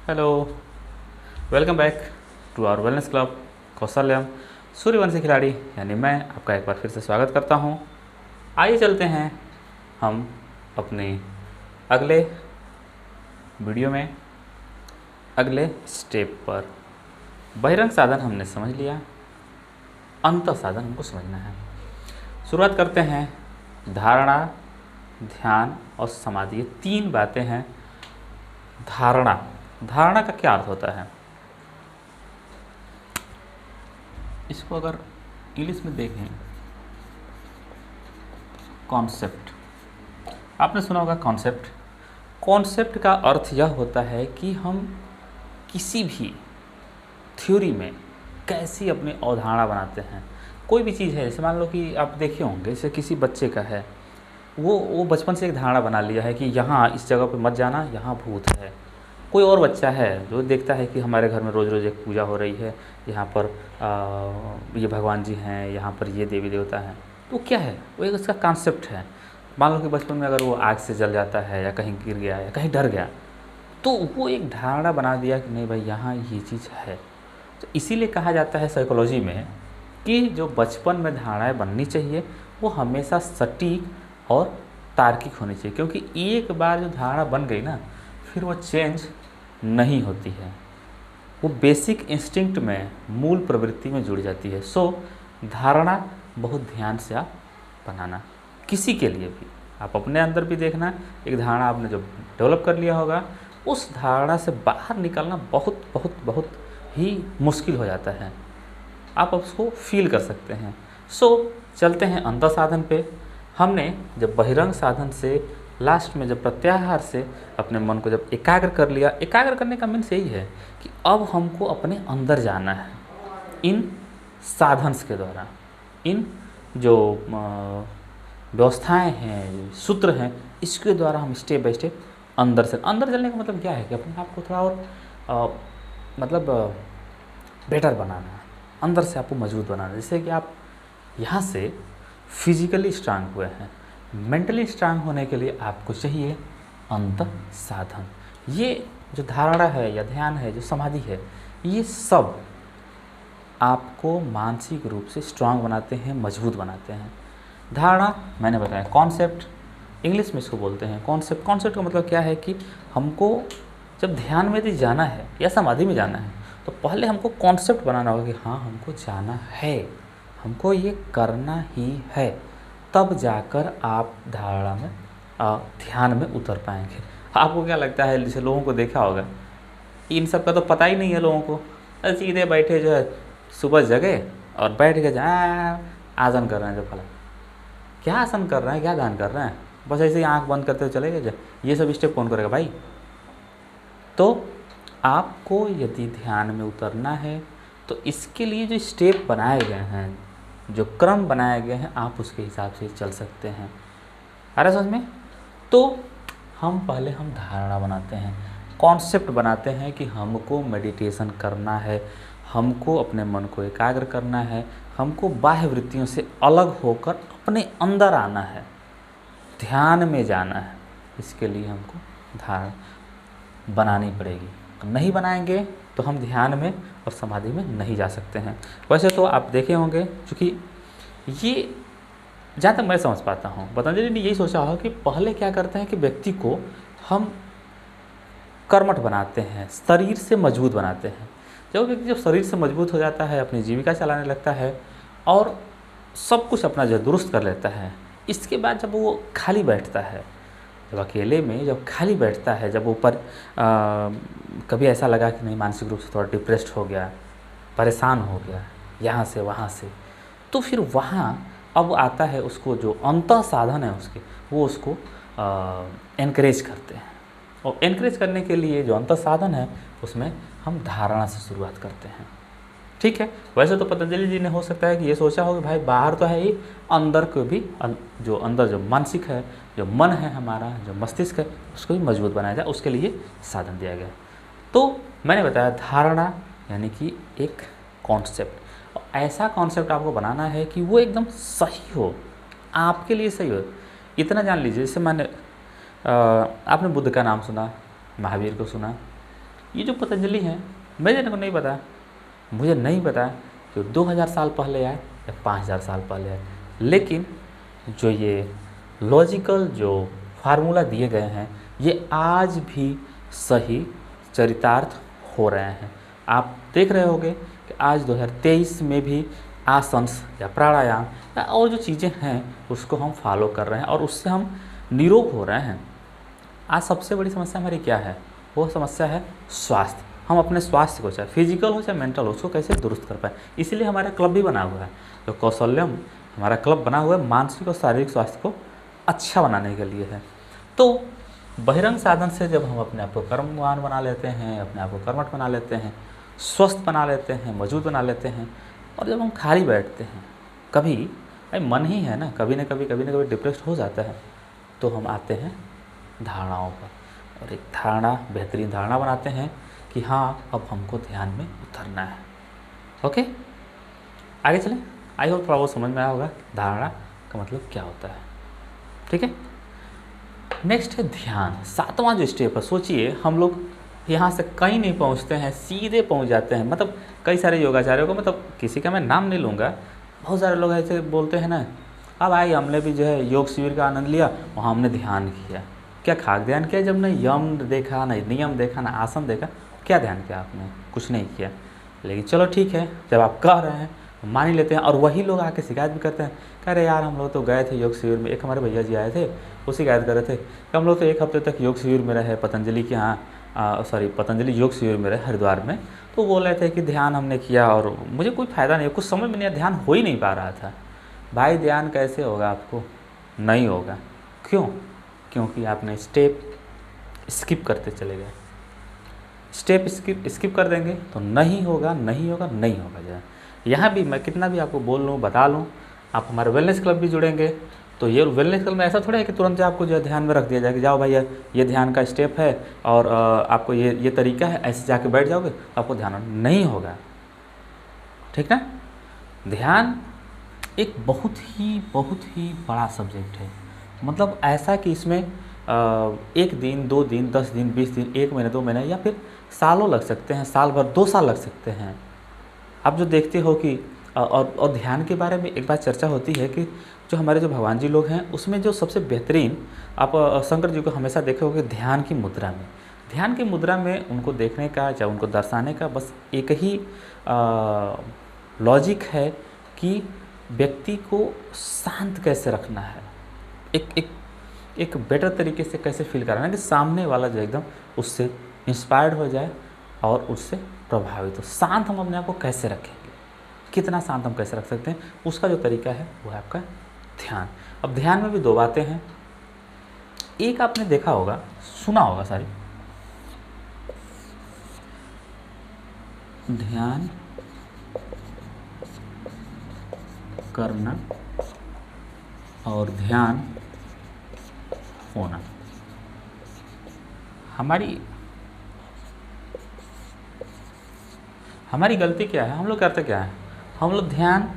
Hello, welcome back to our wellness club Kaushalyam. Suryavanshi खिलाड़ी यानी मैं आपका एक बार फिर से स्वागत करता हूं। आइए चलते हैं हम अपने अगले वीडियो में, अगले स्टेप पर। बहिरंग साधन हमने समझ लिया, अंतः साधन हमको समझना है। शुरुआत करते हैं। धारणा, ध्यान और समाधि, ये तीन बातें हैं। धारणा का क्या अर्थ होता है? इसको अगर इंग्लिश में देखें, कॉन्सेप्ट। आपने सुना होगा कॉन्सेप्ट का अर्थ यह होता है कि हम किसी भी थ्योरी में कैसी अपनी अवधारणा बनाते हैं। कोई भी चीज़ है, जैसे मान लो कि आप देखे होंगे, जैसे किसी बच्चे का है, वो बचपन से एक धारणा बना लिया है कि यहाँ इस जगह पे मत जाना, यहाँ भूत है। कोई और बच्चा है जो देखता है कि हमारे घर में रोज़ रोज़ एक पूजा हो रही है, यहाँ पर ये भगवान जी हैं, यहाँ पर ये देवी देवता हैं, तो क्या है, वो एक उसका कॉन्सेप्ट है। मान लो कि बचपन में अगर वो आग से जल जाता है या कहीं गिर गया या कहीं डर गया, तो वो एक धारणा बना दिया कि नहीं भाई यहाँ ये चीज़ है। तो इसीलिए कहा जाता है साइकोलॉजी में कि जो बचपन में धारणाएँ बननी चाहिए वो हमेशा सटीक और तार्किक होनी चाहिए, क्योंकि एक बार जो धारणा बन गई ना, फिर वो चेंज नहीं होती है। वो बेसिक इंस्टिंक्ट में, मूल प्रवृत्ति में जुड़ जाती है। सो धारणा बहुत ध्यान से आप बनाना, किसी के लिए भी। आप अपने अंदर भी देखना, एक धारणा आपने जो डेवलप कर लिया होगा, उस धारणा से बाहर निकलना बहुत बहुत बहुत ही मुश्किल हो जाता है। आप उसको फील कर सकते हैं। सो चलते हैं अंतः साधन पे। हमने जब बहिरंग साधन से लास्ट में जब प्रत्याहार से अपने मन को जब एकाग्र कर लिया, एकाग्र करने का मीन्स यही है कि अब हमको अपने अंदर जाना है। इन साधन्स के द्वारा, इन जो व्यवस्थाएं हैं, सूत्र हैं, इसके द्वारा हम स्टेप बाय स्टेप अंदर चलने का मतलब क्या है कि अपने आप को थोड़ा और बेटर बनाना है, अंदर से आपको मजबूत बनाना है। जैसे कि आप यहाँ से फिजिकली स्ट्रांग हुए हैं, मेंटली स्ट्रांग होने के लिए आपको चाहिए अंतः साधन। ये जो धारणा है या ध्यान है, जो समाधि है, ये सब आपको मानसिक रूप से स्ट्रांग बनाते हैं, मजबूत बनाते हैं। धारणा मैंने बताया, कॉन्सेप्ट इंग्लिश में इसको बोलते हैं कॉन्सेप्ट का मतलब क्या है कि हमको जब ध्यान में यदि जाना है या समाधि में जाना है, तो पहले हमको कॉन्सेप्ट बनाना होगा कि हाँ हमको जाना है, हमको ये करना ही है, तब जाकर आप धारणा में, ध्यान में उतर पाएंगे। आपको क्या लगता है, जैसे लोगों को देखा होगा, इन सब का तो पता ही नहीं है लोगों को। सीधे बैठे जो है, सुबह जगे और बैठ के आसन कर रहे हैं, जो फला क्या आसन कर रहे हैं, क्या ध्यान कर रहे हैं, बस ऐसे ही आँख बंद करते हुए चले गए। ये सब स्टेप कौन करेगा भाई? तो आपको यदि ध्यान में उतरना है तो इसके लिए जो स्टेप बनाए गए हैं, जो क्रम बनाए गए हैं, आप उसके हिसाब से चल सकते हैं। आ रहा समझ में? तो हम पहले धारणा बनाते हैं, कॉन्सेप्ट बनाते हैं कि हमको मेडिटेशन करना है, हमको अपने मन को एकाग्र करना है, हमको बाह्य वृत्तियों से अलग होकर अपने अंदर आना है, ध्यान में जाना है। इसके लिए हमको धारणा बनानी पड़ेगी। नहीं बनाएंगे तो हम ध्यान में और समाधि में नहीं जा सकते हैं। वैसे तो आप देखे होंगे, क्योंकि ये जहाँ तक मैं समझ पाता हूँ, पतंजलि ने यही सोचा हो कि पहले क्या करते हैं कि व्यक्ति को हम कर्मठ बनाते हैं, शरीर से मजबूत बनाते हैं। जब व्यक्ति जब शरीर से मजबूत हो जाता है, अपनी जीविका चलाने लगता है और सब कुछ अपना जो दुरुस्त कर लेता है, इसके बाद जब वो खाली बैठता है, जब अकेले में जब खाली बैठता है, जब ऊपर कभी ऐसा लगा कि नहीं मानसिक रूप से थोड़ा डिप्रेस्ड हो गया, परेशान हो गया यहाँ से वहाँ से, तो फिर वहाँ अब आता है उसको जो अंतः साधन है उसके, वो उसको एनकरेज करते हैं। और एनकरेज करने के लिए जो अंतः साधन है उसमें हम धारणा से शुरुआत करते हैं। ठीक है। वैसे तो पतंजलि जी ने हो सकता है कि ये सोचा हो कि भाई बाहर तो है ही, अंदर को भी, जो अंदर जो मानसिक है, जो मन है हमारा, जो मस्तिष्क है, उसको भी मजबूत बनाया जाए, उसके लिए साधन दिया गया। तो मैंने बताया धारणा यानी कि एक कॉन्सेप्ट, और ऐसा कॉन्सेप्ट आपको बनाना है कि वो एकदम सही हो, आपके लिए सही हो। इतना जान लीजिए, जैसे आपने बुद्ध का नाम सुना, महावीर को सुना, ये जो पतंजलि हैं, मेरे को नहीं पता, मुझे नहीं पता कि 2000 साल पहले आए या 5000 साल पहले आए, लेकिन जो ये लॉजिकल जो फार्मूला दिए गए हैं ये आज भी सही चरितार्थ हो रहे हैं। आप देख रहे होंगे कि आज 2023 में भी आसन्स या प्राणायाम या और जो चीज़ें हैं उसको हम फॉलो कर रहे हैं और उससे हम निरोग हो रहे हैं। आज सबसे बड़ी समस्या हमारी क्या है? वो समस्या है स्वास्थ्य। हम अपने स्वास्थ्य को, चाहे फिजिकल हो चाहे मेंटल हो, उसको कैसे दुरुस्त कर पाए। इसीलिए हमारा क्लब भी बना हुआ है, जो कौशल्यम हमारा क्लब बना हुआ है मानसिक और शारीरिक स्वास्थ्य को अच्छा बनाने के लिए है। तो बहिरंग साधन से जब हम अपने आप को कर्मवान बना लेते हैं, अपने आप को कर्मठ बना लेते हैं, स्वस्थ बना लेते हैं, मजबूत बना लेते हैं, और जब हम खाली बैठते हैं, कभी भाई मन ही है ना, कभी न कभी डिप्रेस्ड हो जाता है, तो हम आते हैं धारणाओं पर और एक धारणा, बेहतरीन धारणा बनाते हैं कि हाँ अब हमको ध्यान में उतरना है। ओके, आगे चलें। आई होप थोड़ा बहुत समझ में आया होगा धारणा का मतलब क्या होता है। ठीक है, नेक्स्ट है ध्यान, 7वां जो स्टेप है। सोचिए हम लोग यहाँ से कहीं नहीं पहुँचते हैं, सीधे पहुँच जाते हैं। मतलब कई सारे योगाचार्यों को, मतलब किसी का मैं नाम नहीं लूँगा, बहुत सारे लोग ऐसे बोलते हैं ना, अब भाई हमने भी जो है योग शिविर का आनंद लिया, वहाँ हमने ध्यान किया। क्या खाक ध्यान किया? जब न यम देखा, न नियम देखा, न आसन देखा, क्या ध्यान किया आपने? कुछ नहीं किया। लेकिन चलो ठीक है, जब आप कह रहे हैं मान ही लेते हैं। और वही लोग आके शिकायत भी करते हैं, कह रहे यार हम लोग तो गए थे योग शिविर में। एक हमारे भैया जी आए थे, वो शिकायत कर रहे थे कि हम लोग तो 1 हफ्ते तक योग शिविर में रहे, पतंजलि के यहाँ पतंजलि योग शिविर में रहे हरिद्वार में। तो बोल रहे थे कि ध्यान हमने किया और मुझे कोई फ़ायदा नहीं, कुछ समझ में नहीं आया, ध्यान हो ही नहीं पा रहा था। भाई ध्यान कैसे होगा? आपको नहीं होगा। क्यों? क्योंकि आपने स्टेप स्किप करते चले गए। स्टेप स्किप कर देंगे तो नहीं होगा, नहीं होगा, नहीं होगा। जो यहाँ भी मैं कितना भी आपको बोल लूँ, बता लूँ, आप हमारे वेलनेस क्लब भी जुड़ेंगे तो ये वेलनेस क्लब में ऐसा थोड़ा है कि तुरंत आपको जो है ध्यान में रख दिया जाए कि जाओ भाई ये ध्यान का स्टेप है और आपको ये तरीका है, ऐसे जाके बैठ जाओगे तो आपको ध्यान नहीं होगा। ठीक ना? ध्यान एक बहुत ही बड़ा सब्जेक्ट है। मतलब ऐसा कि इसमें 1 दिन, 2 दिन, 10 दिन, 20 दिन, 1 महीने, 2 महीने या फिर सालों लग सकते हैं, साल भर, 2 साल लग सकते हैं। आप जो देखते हो कि और ध्यान के बारे में एक बात चर्चा होती है कि जो हमारे जो भगवान जी लोग हैं उसमें जो सबसे बेहतरीन आप शंकर जी को हमेशा देखे होगे ध्यान की मुद्रा में। ध्यान की मुद्रा में उनको देखने का, चाहे उनको दर्शाने का बस एक ही लॉजिक है कि व्यक्ति को शांत कैसे रखना है, एक बेटर तरीके से कैसे फील कराना है कि सामने वाला जो एकदम उससे इंस्पायर्ड हो जाए और उससे प्रभावित हो। शांत हम अपने आप को कैसे रखेंगे, कितना शांत हम कैसे रख सकते हैं, उसका जो तरीका है वो है आपका ध्यान। अब ध्यान में भी 2 बातें हैं। एक आपने देखा होगा, सुना होगा सारी, ध्यान करना और ध्यान होना। हमारी गलती क्या है? हम लोग करते क्या है? हम लोग ध्यान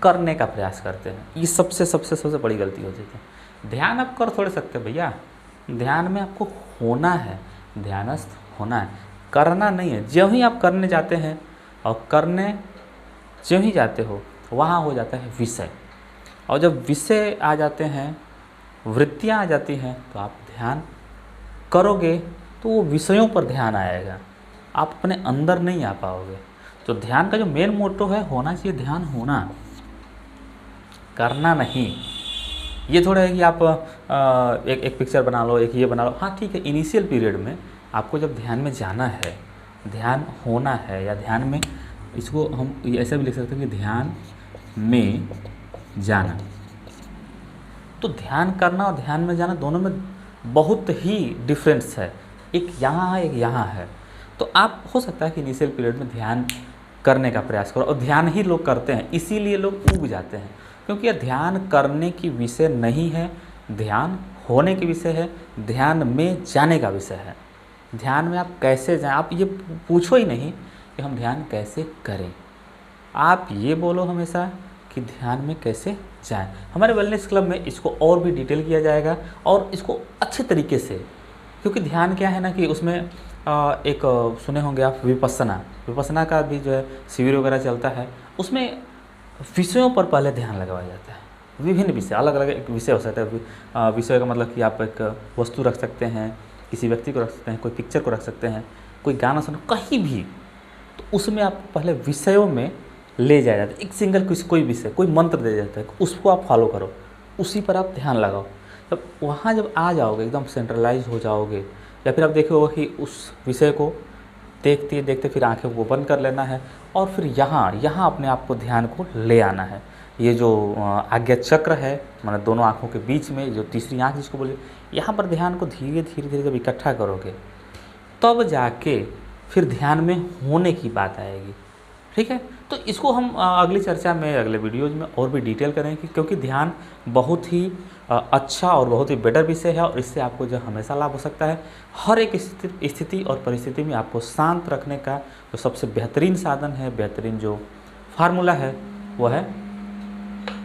करने का प्रयास करते हैं। ये सबसे बड़ी गलती होती है। ध्यान आप कर थोड़े सकते भैया, ध्यान में आपको होना है, ध्यानस्थ होना है, करना नहीं है। जो ही आप करने जाते हैं और करने जो ही जाते हो वहाँ हो जाता है विषय, और जब विषय आ जाते हैं, वृत्तियाँ आ जाती हैं, तो आप ध्यान करोगे तो वो विषयों पर ध्यान आएगा, आप अपने अंदर नहीं आ पाओगे। तो ध्यान का जो मेन मोटो है, होना चाहिए ध्यान होना, करना नहीं। ये थोड़ा है कि आप एक पिक्चर बना लो, एक ये बना लो। हाँ ठीक है, इनिशियल पीरियड में आपको जब ध्यान में जाना है, ध्यान होना है, या ध्यान में, इसको हम ऐसे भी लिख सकते हैं कि ध्यान में जाना। तो ध्यान करना और ध्यान में जाना दोनों में बहुत ही डिफरेंस है। एक यहाँ है, एक यहाँ है। तो आप हो सकता है कि इनिशियल पीरियड में ध्यान करने का प्रयास करो, और ध्यान ही लोग करते हैं, इसीलिए लोग ऊब जाते हैं, क्योंकि यह ध्यान करने की विषय नहीं है, ध्यान होने की विषय है, ध्यान में जाने का विषय है। ध्यान में आप कैसे जाएं, आप ये पूछो ही नहीं कि हम ध्यान कैसे करें, आप ये बोलो हमेशा कि ध्यान में कैसे जाएं। हमारे वेलनेस क्लब में इसको और भी डिटेल किया जाएगा, और इसको अच्छे तरीके से, क्योंकि ध्यान क्या है ना कि उसमें एक सुने होंगे आप विपස්සना का भी जो है शिविर वगैरह चलता है। उसमें विषयों पर पहले ध्यान लगाया जाता है। विभिन्न विषय, अलग अलग एक विषय हो सकता है। विषय का मतलब कि आप एक वस्तु रख सकते हैं, किसी व्यक्ति को रख सकते हैं, कोई पिक्चर को रख सकते हैं, कोई गाना सुनो, कहीं भी। तो उसमें आप पहले विषयों में ले जाया जाता है। एक सिंगल कोई विषय, कोई मंत्र दे जाता है, उसको आप फॉलो करो, उसी पर आप ध्यान लगाओ। तब वहाँ जब आ जाओगे, एकदम सेंट्रलाइज हो जाओगे, या फिर आप देखोगे कि उस विषय को देखते देखते फिर आंखें को बंद कर लेना है और फिर यहाँ अपने आप को ध्यान को ले आना है। ये जो आज्ञा चक्र है, मतलब दोनों आँखों के बीच में जो तीसरी आँख जिसको बोले, यहाँ पर ध्यान को धीरे धीरे जब इकट्ठा करोगे तब जाके फिर ध्यान में होने की बात आएगी। ठीक है, तो इसको हम अगली चर्चा में, अगले वीडियोज में और भी डिटेल करेंगे, क्योंकि ध्यान बहुत ही अच्छा और बहुत ही बेटर विषय है और इससे आपको जो हमेशा लाभ हो सकता है। हर एक स्थिति और परिस्थिति में आपको शांत रखने का जो सबसे बेहतरीन साधन है, बेहतरीन जो फार्मूला है, वो है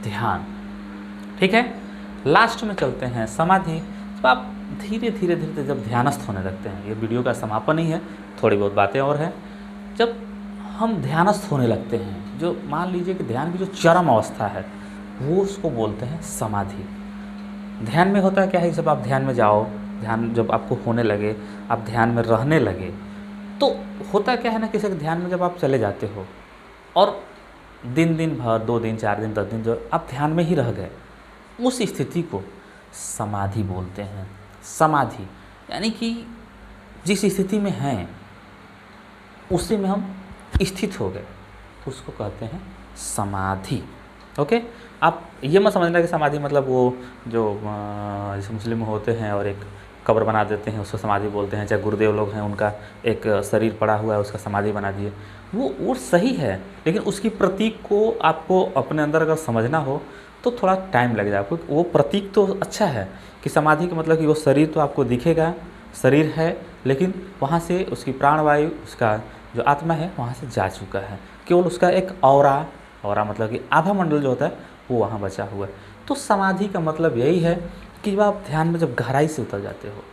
ध्यान। ठीक है, लास्ट में चलते हैं समाधि। तो आप धीरे धीरे जब ध्यानस्थ होने लगते हैं, ये वीडियो का समापन ही है, थोड़ी बहुत बातें और हैं। जब हम ध्यानस्थ होने लगते हैं, जो मान लीजिए कि ध्यान की जो चरम अवस्था है, वो उसको बोलते हैं समाधि। ध्यान में होता है क्या है, जब आप ध्यान में जाओ, ध्यान जब आपको होने लगे, आप ध्यान में रहने लगे, तो होता क्या है ना, किसी ध्यान में जब आप चले जाते हो और दिन भर, 2 दिन 4 दिन 10 दिन जो आप ध्यान में ही रह गए, उस स्थिति को समाधि बोलते हैं। समाधि यानी कि जिस स्थिति में हैं उसी में हम स्थित हो गए, उसको कहते हैं समाधि। ओके, आप ये मत समझना कि समाधि मतलब वो जो जैसे मुस्लिम होते हैं और एक कब्र बना देते हैं, उसको समाधि बोलते हैं। चाहे गुरुदेव लोग हैं, उनका एक शरीर पड़ा हुआ है, उसका समाधि बना दिए, वो सही है, लेकिन उसकी प्रतीक को आपको अपने अंदर अगर समझना हो तो थोड़ा टाइम लग जाएगा। क्योंकि वो प्रतीक तो अच्छा है कि समाधि का मतलब कि वो शरीर तो आपको दिखेगा, शरीर है, लेकिन वहाँ से उसकी प्राणवायु, उसका जो आत्मा है वहाँ से जा चुका है, केवल उसका एक औरा मतलब कि आभा मंडल जो होता है वो वहाँ बचा हुआ है। तो समाधि का मतलब यही है कि जब आप ध्यान में जब गहराई से उतर जाते हो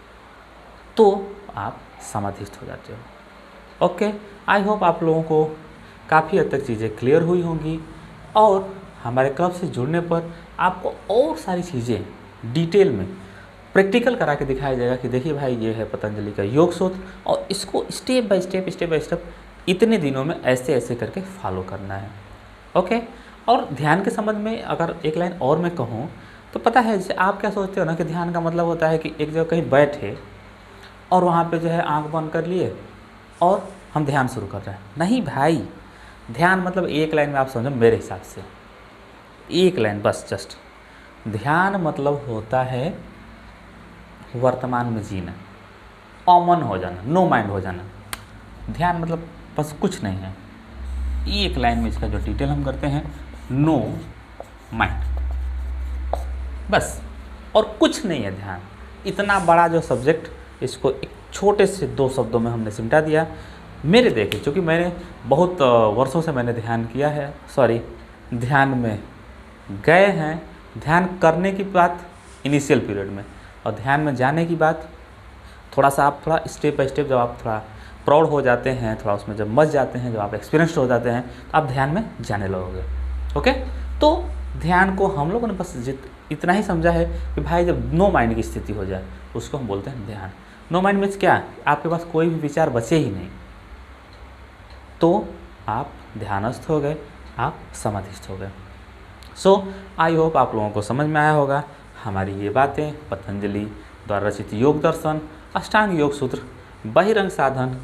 तो आप समाधिस्थ हो जाते हो। ओके, आई होप आप लोगों को काफ़ी हद तक चीज़ें क्लियर हुई होंगी और हमारे क्लब से जुड़ने पर आपको और सारी चीज़ें डिटेल में प्रैक्टिकल करा के दिखाया जाएगा कि देखिए भाई, ये है पतंजलि का योग सूत्र और इसको स्टेप बाय स्टेप इतने दिनों में ऐसे करके फॉलो करना है। ओके, और ध्यान के संबंध में अगर एक लाइन और मैं कहूँ तो पता है, जैसे आप क्या सोचते हो ना कि ध्यान का मतलब होता है कि एक जगह कहीं बैठे और वहाँ पे जो है आंख बंद कर लिए और हम ध्यान शुरू कर रहे हैं। नहीं भाई, ध्यान मतलब एक लाइन में आप समझो, मेरे हिसाब से एक लाइन बस, जस्ट ध्यान मतलब होता है वर्तमान में जीना, अमन हो जाना, नो माइंड हो जाना। ध्यान मतलब बस कुछ नहीं है, एक लाइन में इसका जो डिटेल हम करते हैं, नो माइंड, बस, और कुछ नहीं है ध्यान। इतना बड़ा जो सब्जेक्ट, इसको एक छोटे से 2 शब्दों में हमने सिमटा दिया। मेरे देखे, क्योंकि मैंने बहुत वर्षों से मैंने ध्यान किया है, ध्यान में गए हैं, ध्यान करने की बात इनिशियल पीरियड में, और ध्यान में जाने की बात थोड़ा स्टेप बाय स्टेप, जब आप थोड़ा प्राउड हो जाते हैं, थोड़ा उसमें जब मच जाते हैं, जब आप एक्सपीरियंस्ड हो जाते हैं, तो आप ध्यान में जाने लगोगे। ओके, तो ध्यान को हम लोगों ने बस इतना ही समझा है कि भाई जब नो माइंड की स्थिति हो जाए उसको हम बोलते हैं ध्यान। नो माइंड मीन्स क्या, आपके पास कोई भी विचार बचे ही नहीं, तो आप ध्यानस्थ हो गए, आप समाधिस्थ हो गए। सो आई होप आप लोगों को समझ में आया होगा हमारी ये बातें, पतंजलि द्वारा रचित योग दर्शन, अष्टांग योग सूत्र, बहिरंग साधन,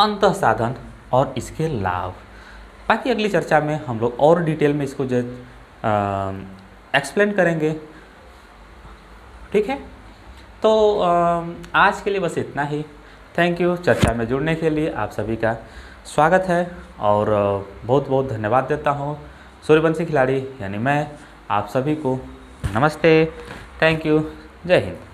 अंतः साधन और इसके लाभ। बाकी अगली चर्चा में हम लोग और डिटेल में इसको जो एक्सप्लेन करेंगे। ठीक है, तो आज के लिए बस इतना ही। थैंक यू चर्चा में जुड़ने के लिए, आप सभी का स्वागत है और बहुत बहुत धन्यवाद देता हूँ। सूर्यवंशी खिलाड़ी यानी मैं आप सभी को नमस्ते, थैंक यू, जय हिंद।